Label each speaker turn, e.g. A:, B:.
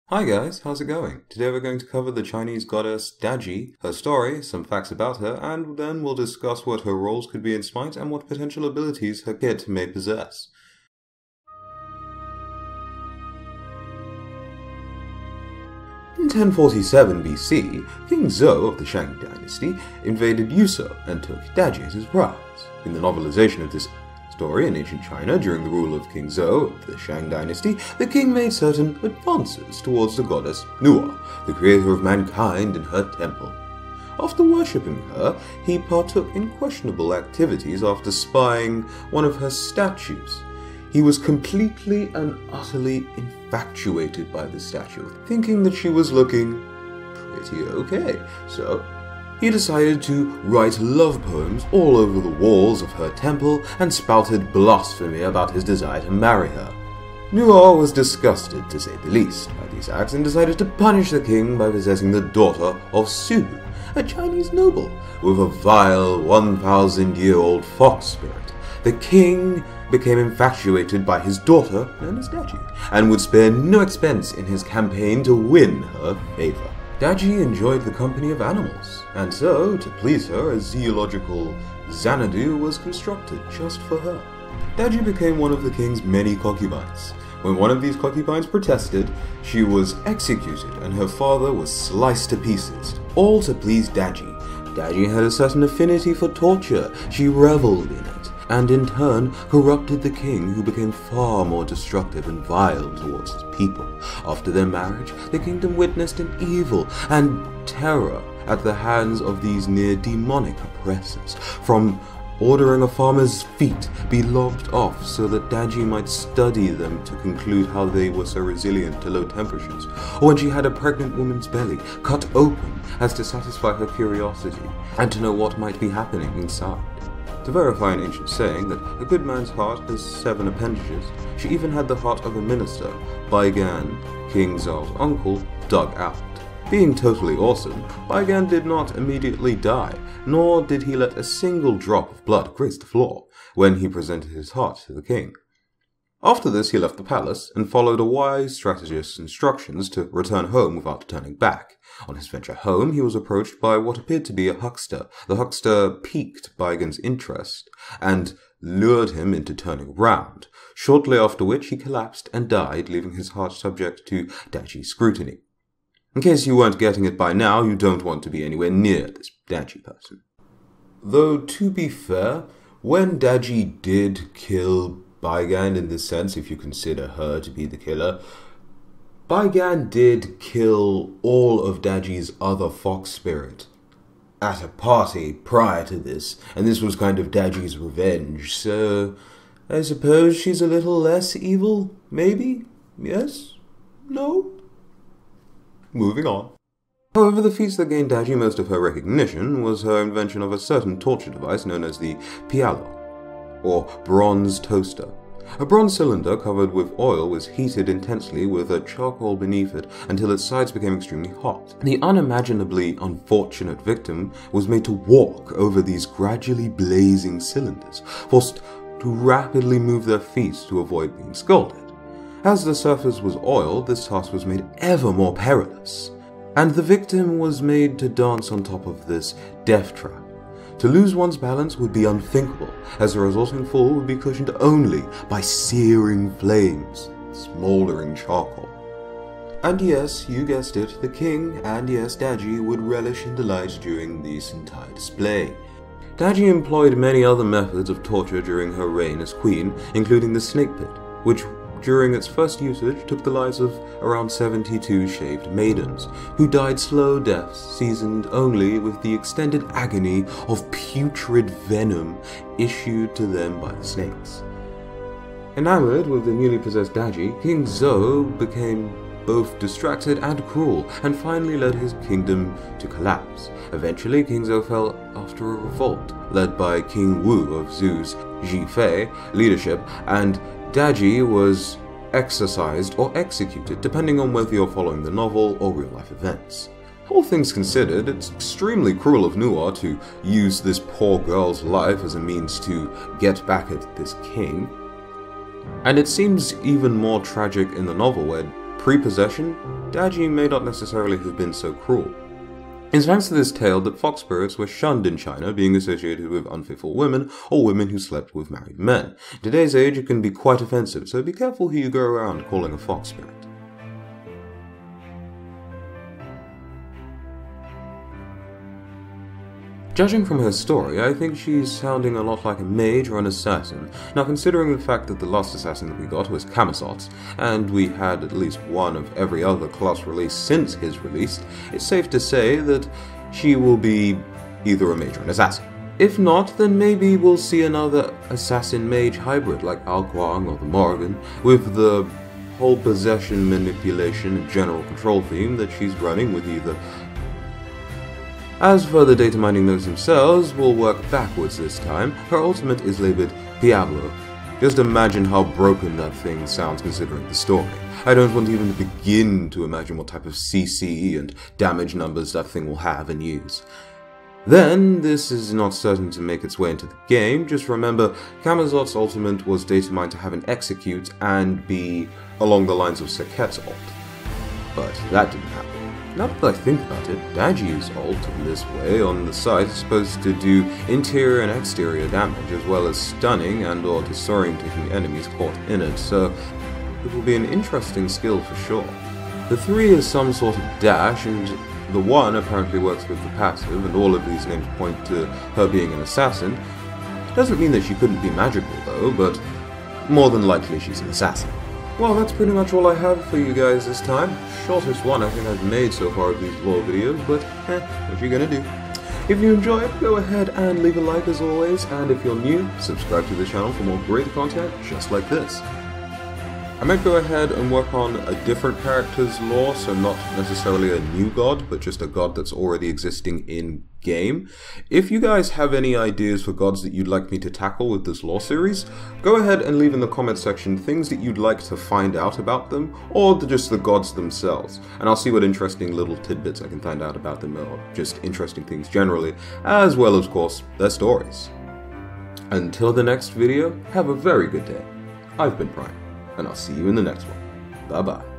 A: Hi guys, how's it going? Today we're going to cover the Chinese goddess Daji, her story, some facts about her, and then we'll discuss what her roles could be in Smite and what potential abilities her kit may possess. In 1047 BC, King Zhou of the Shang dynasty invaded Yusou and took Daji as his prize. In the novelization of this story in ancient China during the rule of King Zhou of the Shang dynasty, the king made certain advances towards the goddess Nuwa, the creator of mankind, in her temple. After worshipping her, he partook in questionable activities after spying one of her statues. He was completely and utterly infatuated by the statue, thinking that she was looking pretty okay, so he decided to write love poems all over the walls of her temple and spouted blasphemy about his desire to marry her. Nuwa was disgusted, to say the least, by these acts and decided to punish the king by possessing the daughter of Su, a Chinese noble, with a vile 1,000-year-old fox spirit. The king became infatuated by his daughter, known as Daji, and would spare no expense in his campaign to win her favor. Daji enjoyed the company of animals, and so, to please her, a zoological Xanadu was constructed just for her. Daji became one of the king's many concubines. When one of these concubines protested, she was executed and her father was sliced to pieces, all to please Daji. Daji had a certain affinity for torture. She reveled in it, and in turn corrupted the king, who became far more destructive and vile towards his people. After their marriage, the kingdom witnessed an evil and terror at the hands of these near-demonic oppressors, from ordering a farmer's feet be lopped off so that Daji might study them to conclude how they were so resilient to low temperatures, or when she had a pregnant woman's belly cut open as to satisfy her curiosity and to know what might be happening inside. To verify an ancient saying that a good man's heart has 7 appendages, she even had the heart of a minister, Baigan, King Zhao's uncle, dug out. Being totally awesome, Baigan did not immediately die, nor did he let a single drop of blood graze the floor when he presented his heart to the king. After this, he left the palace and followed a wise strategist's instructions to return home without turning back. On his venture home, he was approached by what appeared to be a huckster. The huckster piqued Baigan's interest and lured him into turning round, shortly after which he collapsed and died, leaving his heart subject to Daji's scrutiny. In case you weren't getting it by now, you don't want to be anywhere near this Daji person. Though, to be fair, when Daji did kill Baigan, in this sense, if you consider her to be the killer, Baigan did kill all of Daji's other fox spirit at a party prior to this, and this was kind of Daji's revenge, so I suppose she's a little less evil, maybe? Yes? No? Moving on. However, the feats that gained Daji most of her recognition was her invention of a certain torture device known as the pialo, or bronze toaster. A bronze cylinder covered with oil was heated intensely with a charcoal beneath it until its sides became extremely hot. The unimaginably unfortunate victim was made to walk over these gradually blazing cylinders, forced to rapidly move their feet to avoid being scalded. As the surface was oiled, this task was made ever more perilous, and the victim was made to dance on top of this death trap. To lose one's balance would be unthinkable, as the resulting fall would be cushioned only by searing flames, smouldering charcoal. And yes, you guessed it, the king and yes, Daji would relish in delight during this entire display. Daji employed many other methods of torture during her reign as queen, including the snake pit, which during its first usage took the lives of around 72 shaved maidens, who died slow deaths seasoned only with the extended agony of putrid venom issued to them by the snakes. Enamored with the newly possessed Daji, King Zhou became both distracted and cruel, and finally led his kingdom to collapse. Eventually, King Zhou fell after a revolt, led by King Wu of Zhu's Zhifei leadership, and Daji was exorcised or executed, depending on whether you're following the novel or real-life events. All things considered, it's extremely cruel of Nuwa to use this poor girl's life as a means to get back at this king. And it seems even more tragic in the novel, where pre-possession, Daji may not necessarily have been so cruel. It's thanks to this tale that fox spirits were shunned in China, being associated with unfaithful women or women who slept with married men. In today's age, it can be quite offensive, so be careful who you go around calling a fox spirit. Judging from her story, I think she's sounding a lot like a mage or an assassin. Now, considering the fact that the last assassin that we got was Camazotz, and we had at least one of every other class release since his release, it's safe to say that she will be either a mage or an assassin. If not, then maybe we'll see another assassin-mage hybrid like Al Guang or the Morrigan, with the whole possession, manipulation, and general control theme that she's running with either. As for the data mining nodes themselves, we'll work backwards this time. Her ultimate is labeled Diablo. Just imagine how broken that thing sounds considering the story. I don't want even to begin to imagine what type of CC and damage numbers that thing will have and use. Then, this is not certain to make its way into the game. Just remember, Camazott's ultimate was data mined to have an execute and be along the lines of Seket's ult. But that didn't happen. Now that I think about it, Daji's ult in this way on the side is supposed to do interior and exterior damage, as well as stunning and or disorientating enemies caught in it, so it will be an interesting skill for sure. The 3 is some sort of dash, and the 1 apparently works with the passive, and all of these names point to her being an assassin. It doesn't mean that she couldn't be magical though, but more than likely she's an assassin. Well, that's pretty much all I have for you guys this time. Shortest one I think I've made so far of these lore videos, but what you gonna do? If you enjoy it, go ahead and leave a like as always, and if you're new, subscribe to the channel for more great content just like this. I might go ahead and work on a different character's lore, so not necessarily a new god, but just a god that's already existing in game. If you guys have any ideas for gods that you'd like me to tackle with this lore series, go ahead and leave in the comment section things that you'd like to find out about them, or just the gods themselves, and I'll see what interesting little tidbits I can find out about them, or just interesting things generally, as well as, of course, their stories. Until the next video, have a very good day. I've been Prime, and I'll see you in the next one. Bye bye.